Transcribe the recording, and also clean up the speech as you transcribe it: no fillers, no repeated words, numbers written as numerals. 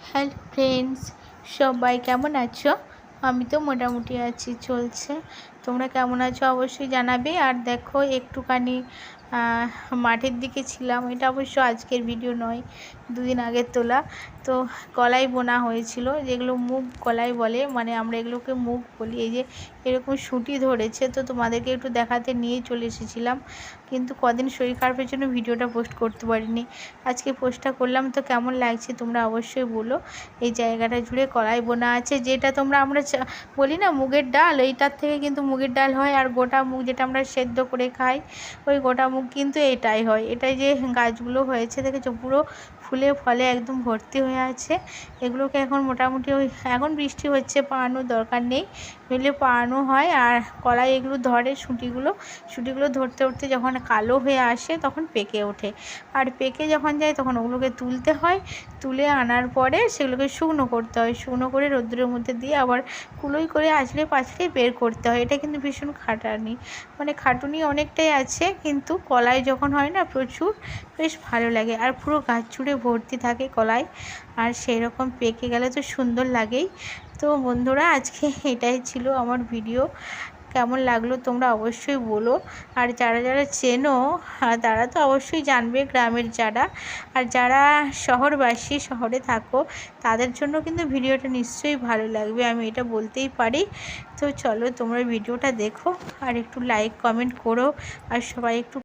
Hello friends, সবাই কেমন আছো? আমি তো মোটামুটি আছি, চলছে। তোমরা কেমন আছো অবশ্যই জানাবে। আর দেখো একটুখানি মাঠের দিকে ছিলাম। এটা অবশ্য আজকের ভিডিও নয়, দুদিন আগের তোলা। তো কলাই বোনা হয়েছিল, যেগুলো মুগ কলাই বলে, মানে আমরা এগুলোকে মুগ বলি। এই যে এরকম শুঁটি ধরেছে, তো তোমাদেরকে একটু দেখাতে নিয়ে চলে এসেছিলাম। কিন্তু কদিন শরীর খারাপের জন্য ভিডিওটা পোস্ট করতে পারিনি। আজকে পোস্টটা করলাম। তো কেমন লাগছে তোমরা অবশ্যই বলো। এই জায়গাটা জুড়ে কলাই বোনা আছে, যেটা আমরা বলি না মুগের ডাল, এইটার থেকে কিন্তু মুগের ডাল হয়। আর গোটা মুগ যেটা আমরা সেদ্ধ করে খাই, ওই গোটা মুগ কিন্তু এটাই হয়। এটাই যে গাছগুলো হয়েছে দেখেছো, পুরো ফুলে ফলে একদম ভর্তি হয়ে আছে। এগুলোকে এখন মোটামুটি এখন বৃষ্টি হচ্ছে, পাড়ানোর দরকার নেই, নইলে পাড়ানো হয়। আর কলাই এগুলো ধরে শুঁটিগুলো ধরতে ধরতে যখন কালো হয়ে আসে তখন পেকে ওঠে। আর পেকে যখন যায় তখন ওগুলোকে তুলতে হয়। তুলে আনার পরে সেগুলোকে শুকনো করতে হয়, শুকনো করে রোদ্রের মধ্যে দিয়ে আবার কুলোই করে আঁচড়ে পাঁচড়ে বের করতে হয়। এটা কিন্তু ভীষণ খাটানি, মানে খাটুনি অনেকটাই আছে, কিন্তু কলাই যখন হয় না প্রচুর, বেশ ভালো লাগে। আর পুরো গাছ জুড়ে ভর্তি থাকে কলাই। আর সেই রকম পেকে গেলে তো সুন্দর লাগেই। তো বন্ধুরা, আজকে এটাই ছিল আমার ভিডিও। কেমন লাগলো তোমরা অবশ্যই বলো। আর যারা যারা চেনো তারা তো অবশ্যই জানবে, গ্রামের যারা। আর যারা শহরবাসী, শহরে থাকো, তাদের জন্য কিন্তু ভিডিওটা নিশ্চয়ই ভালো লাগবে, আমি এটা বলতেই পারি। তো চলো তোমরা ভিডিওটা দেখো, আর একটু লাইক কমেন্ট করো, আর সবাই একটু